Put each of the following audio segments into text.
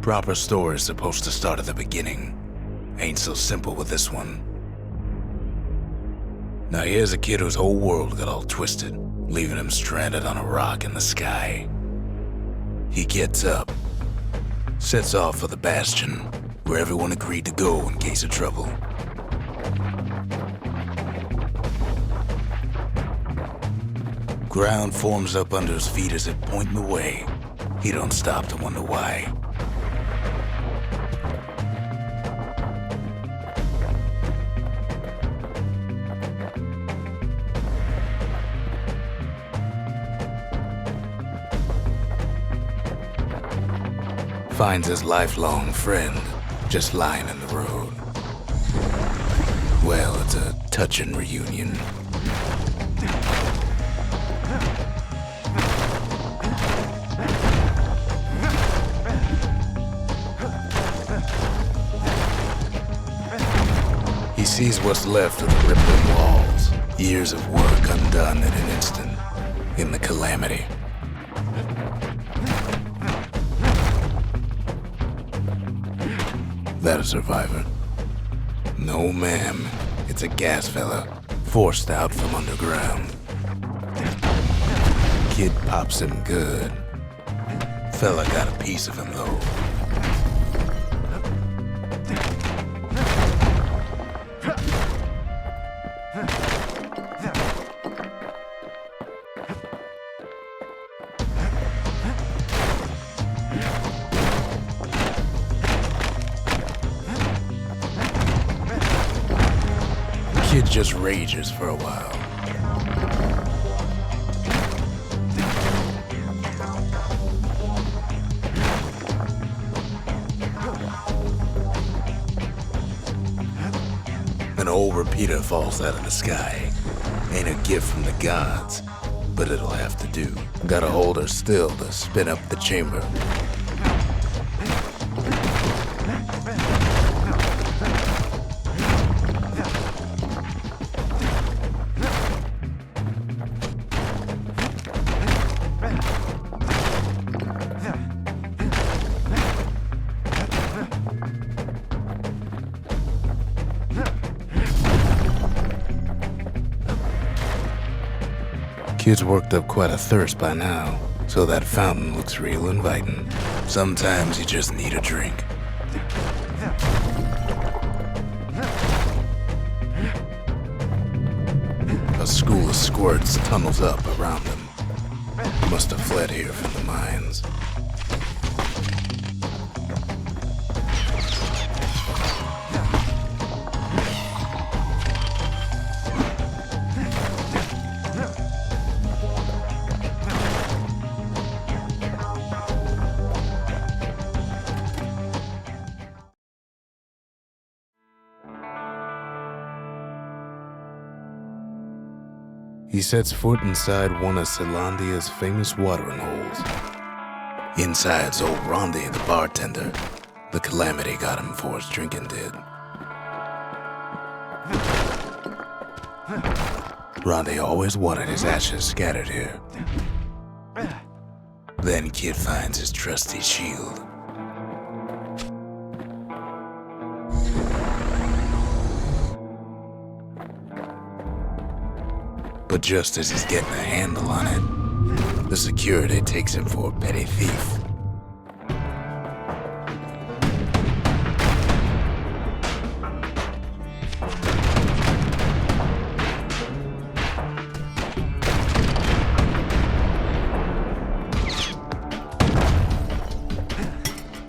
Proper story is supposed to start at the beginning. Ain't so simple with this one. Now here's a kid whose whole world got all twisted, leaving him stranded on a rock in the sky. He gets up, sets off for the Bastion, where everyone agreed to go in case of trouble. Ground forms up under his feet as it pointing the way. He don't stop to wonder why. Finds his lifelong friend just lying in the road. Well, it's a touching reunion. He sees what's left of the rippling walls, years of work undone in an instant, in the calamity. That a survivor? No, ma'am. It's a gas fella, forced out from underground. Kid pops him good. Fella got a piece of him, though. Kid just rages for a while. An old repeater falls out of the sky. Ain't a gift from the gods, but it'll have to do. Gotta hold her still to spin up the chamber. Kid's worked up quite a thirst by now, so that fountain looks real inviting. Sometimes you just need a drink. A school of squirts tunnels up around them. Must have fled here from the mines. He sets foot inside one of Celandia's famous watering holes. Inside's old Rondi, the bartender. The calamity got him before his drinking did. Rondi always wanted his ashes scattered here. Then Kid finds his trusty shield. But just as he's getting a handle on it, the security takes him for a petty thief.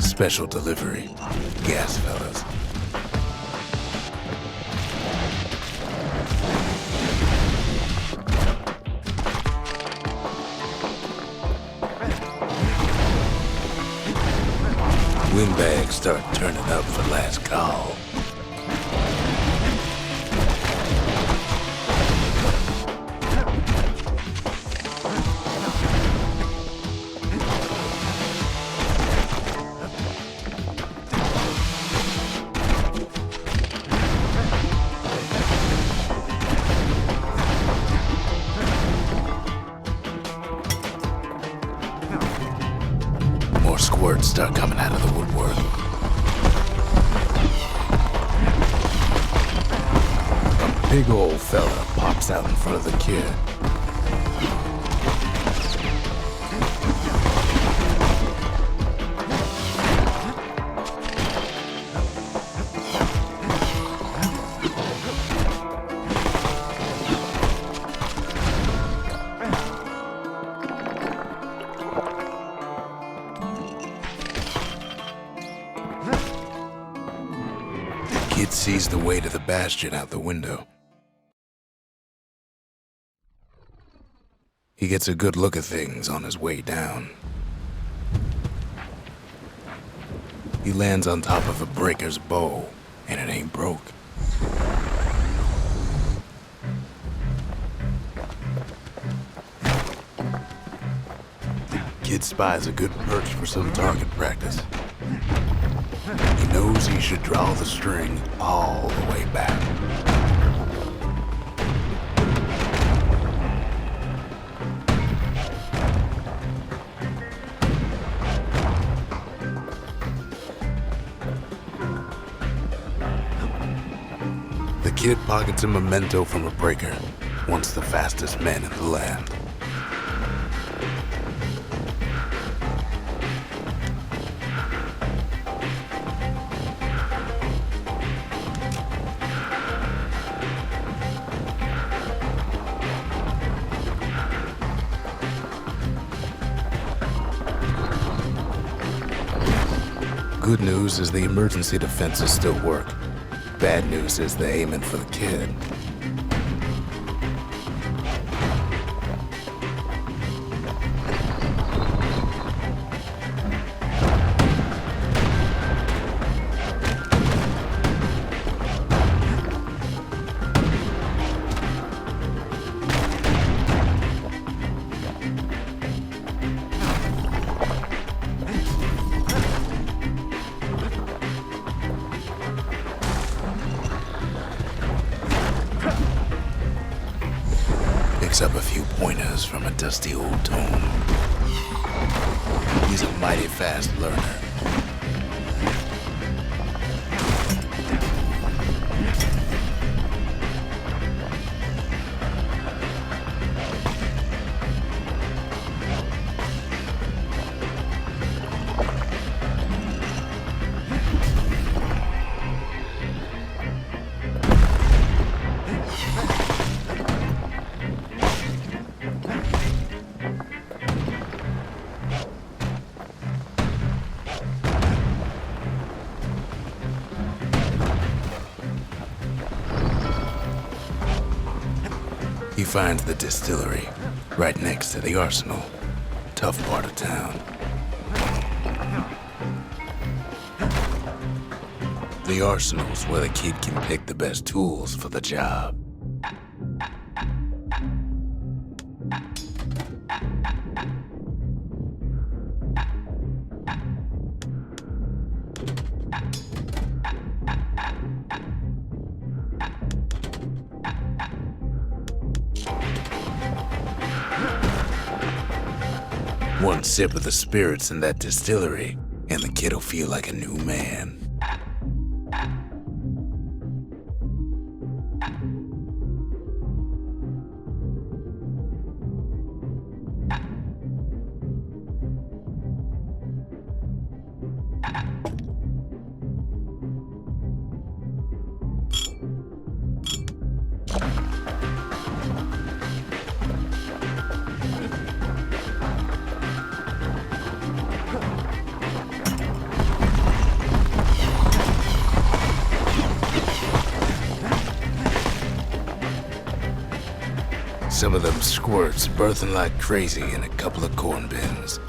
Special delivery, gas fellas. Windbags start turning up for last call. More squad. squirts start coming out of the woodwork. A big old fella pops out in front of the kid. Kid sees the way to the Bastion out the window. He gets a good look at things on his way down. He lands on top of a breaker's bow, and it ain't broke. Kid spies a good perch for some target practice. He knows he should draw the string all the way back. The kid pockets a memento from a breaker, once the fastest man in the land. Good news is the emergency defenses still work. Bad news is they're aiming for the kid. Picks up a few pointers from a dusty old tome. He's a mighty fast learner. He finds the distillery, right next to the arsenal. Tough part of town. The arsenal's where the kid can pick the best tools for the job. One sip of the spirits in that distillery, and the kid'll feel like a new man. Some of them squirts birthing like crazy in a couple of corn bins.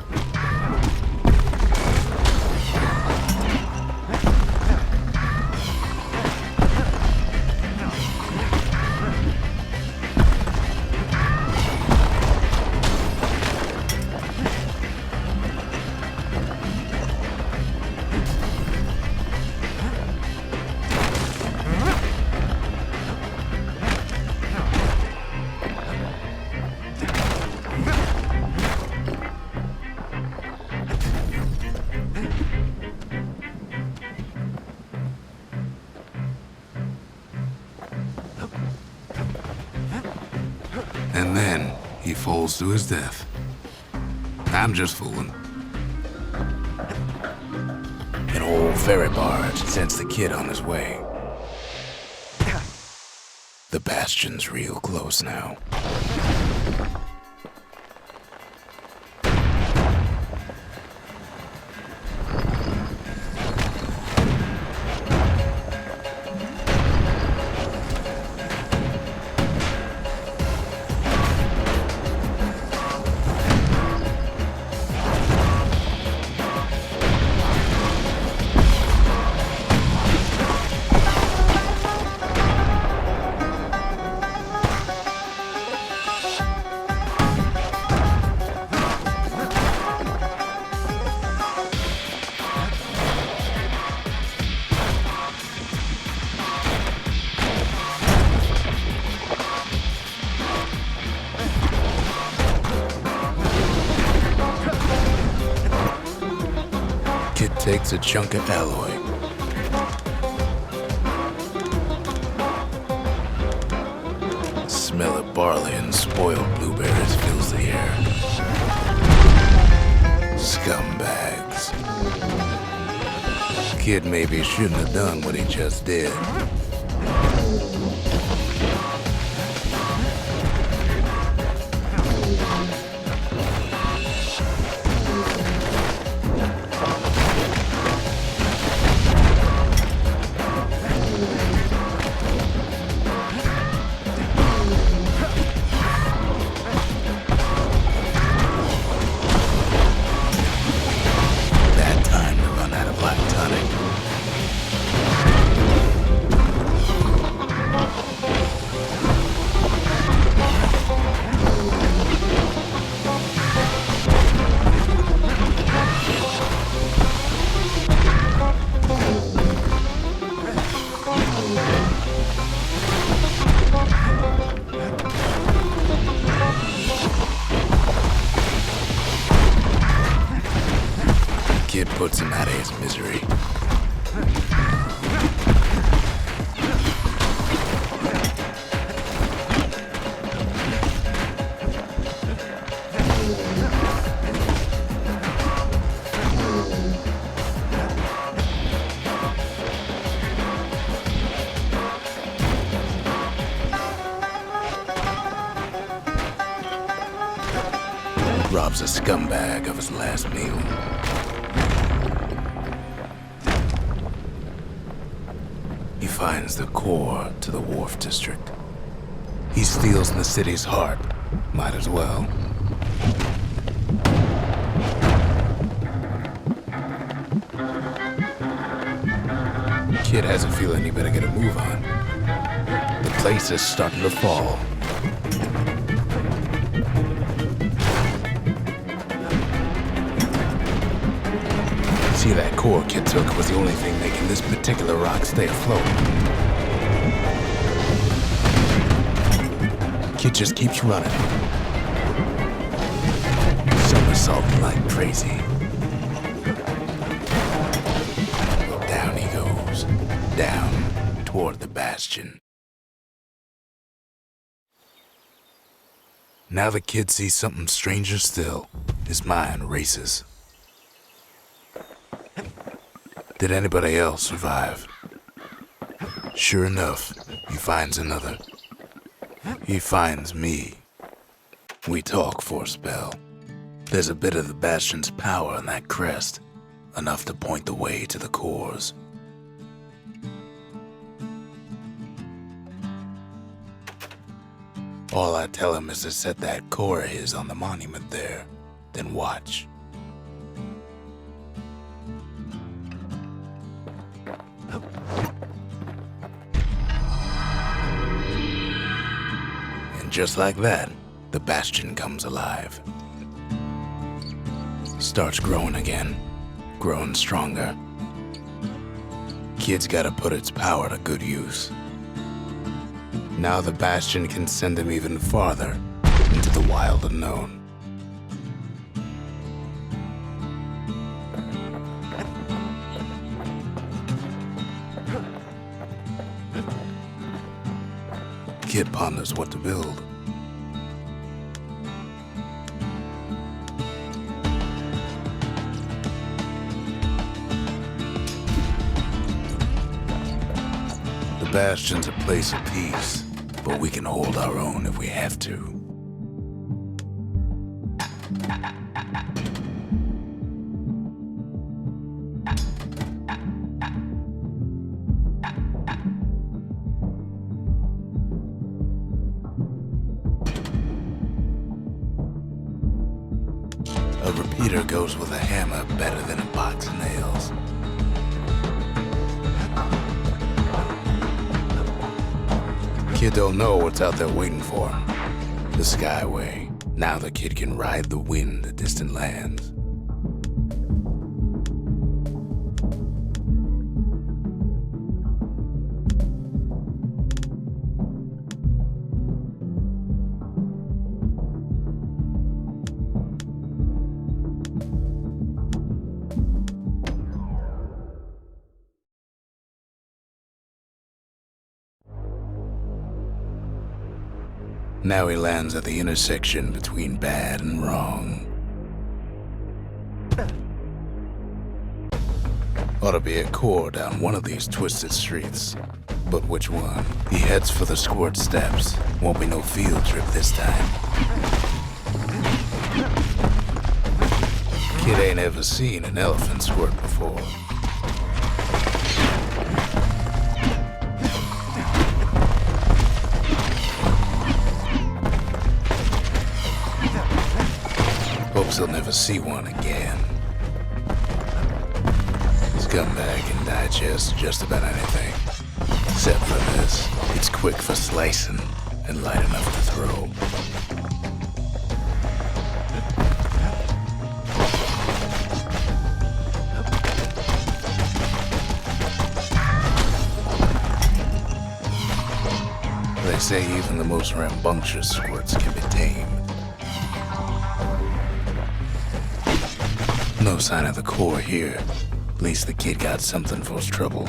falls to his death. I'm just fooling. An old ferry barge sends the kid on his way. The Bastion's real close now. Takes a chunk of alloy. Smell of barley and spoiled blueberries fills the air. Scumbags. Kid maybe shouldn't have done what he just did. Kid puts him out of his misery. Robs a scumbag of his last meal. He finds the core to the wharf district. He steals in the city's heart. Might as well. Kid has a feeling he better get a move on. The place is starting to fall. See, that core Kid took was the only thing making this particular rock stay afloat. Kid just keeps running. Somersaulting like crazy. Down he goes. Down toward the Bastion. Now the kid sees something stranger still. His mind races. Did anybody else survive? Sure enough, he finds another. He finds me. We talk for a spell. There's a bit of the Bastion's power in that crest, enough to point the way to the cores. All I tell him is to set that core of his on the monument there, then watch. Just like that, the Bastion comes alive. Starts growing again, growing stronger. Kid's gotta put its power to good use. Now the Bastion can send him even farther into the wild unknown. Kid ponders what to build. Bastion's a place of peace, but we can hold our own if we have to. A repeater goes with a hammer better than a box of nails. Kid don't know what's out there waiting for him. The Skyway. Now the kid can ride the wind to distant lands. Now he lands at the intersection between bad and wrong. Ought to be a core down one of these twisted streets. But which one? He heads for the squirt steps. Won't be no field trip this time. Kid ain't ever seen an elephant squirt before. Hopes he'll never see one again. Scumbag can digest just about anything. Except for this. It's quick for slicing and light enough to throw. They say even the most rambunctious squirts can be tamed. No sign of the core here. At least the kid got something for his trouble.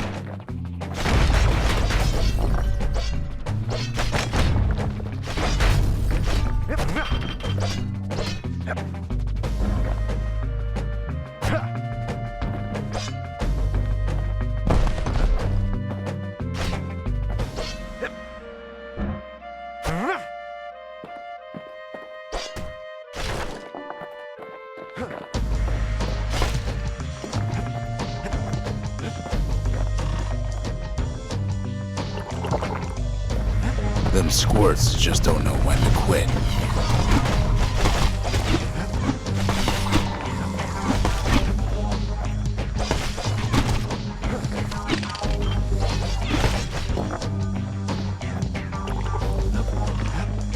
Them squirts just don't know when to quit.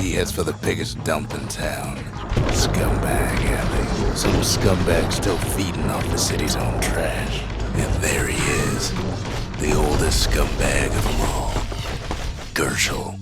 He heads for the biggest dump in town. Scumbag Alley. Some scumbag still feeding off the city's own trash. And there he is. The oldest scumbag of them all. Gershel.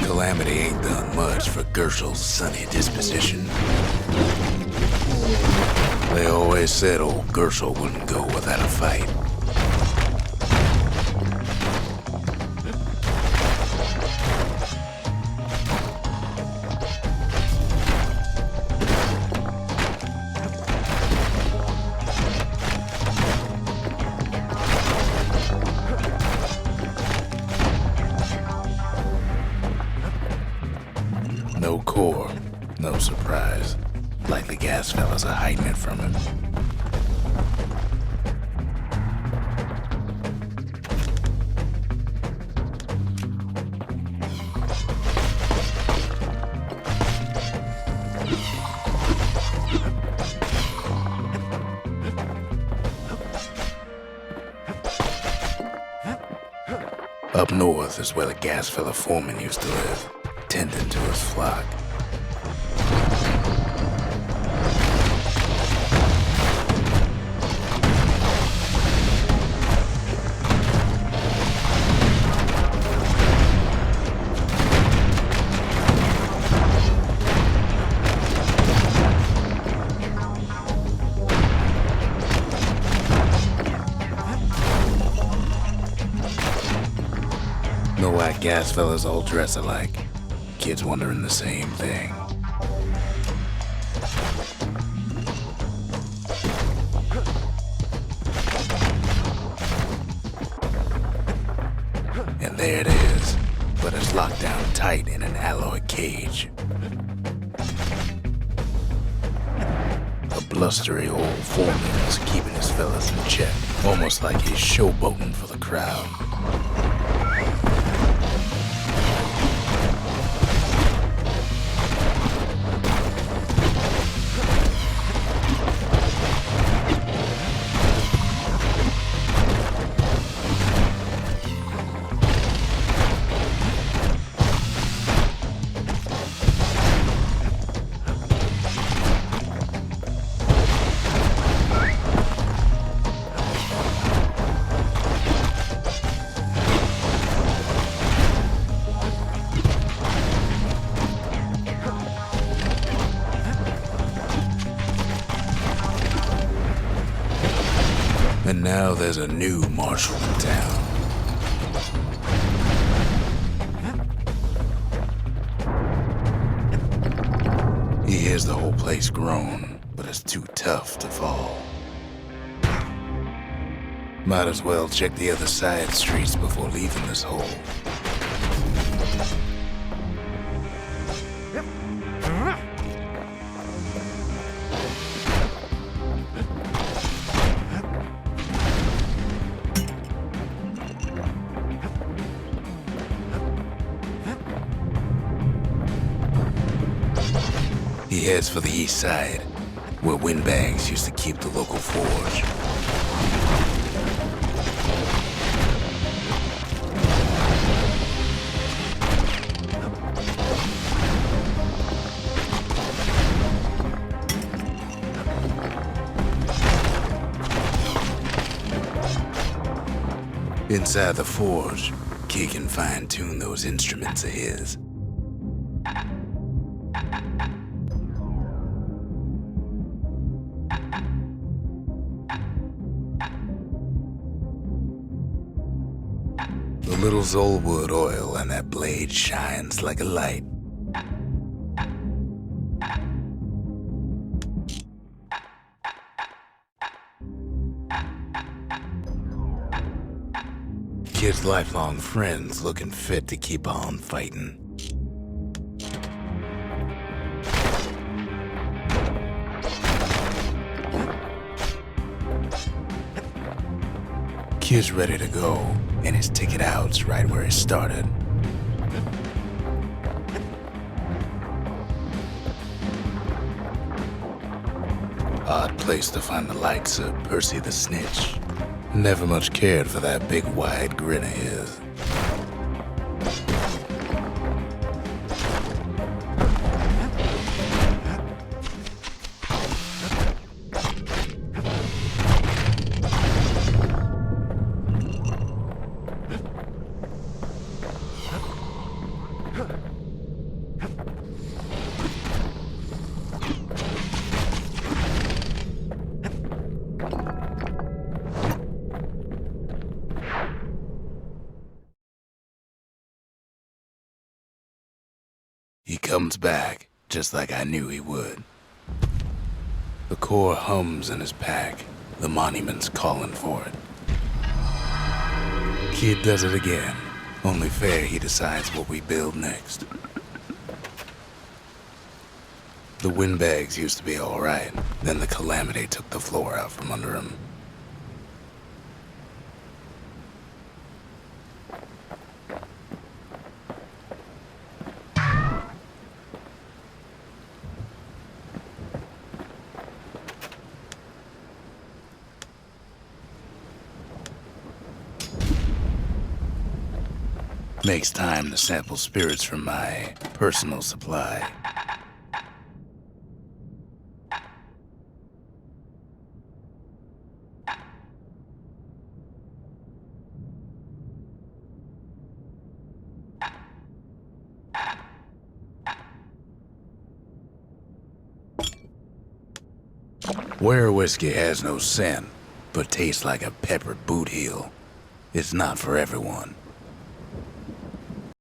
Calamity ain't done much for Gershel's sunny disposition. They always said old Gershel wouldn't go without a fight. No core, no surprise. Likely gas fellas are hiding it from him. Up north is where the gas fella foreman used to live, tending to his flock. gas fellas all dress alike. Kids wondering the same thing. And there it is, but it's locked down tight in an alloy cage. A blustery old foreman is keeping his fellas in check, almost like he's showboating for the crowd. And now there's a new marshal in town. He hears the whole place groan, but it's too tough to fall. Might as well check the other side streets before leaving this hole. He heads for the east side, where windbags used to keep the local forge. Inside the forge, Key can fine-tune those instruments of his. The little Zolwood oil on that blade shines like a light. Kid's lifelong friends looking fit to keep on fighting. Kid's ready to go, and his ticket out's right where it started. Odd place to find the likes of Percy the Snitch. Never much cared for that big wide grin of his. He comes back, just like I knew he would. The core hums in his pack. The monument's calling for it. Kid does it again. Only fair he decides what we build next. The windbags used to be all right. Then the calamity took the floor out from under him. Makes time to sample spirits from my personal supply. Where whiskey has no scent, but tastes like a peppered boot heel, it's not for everyone.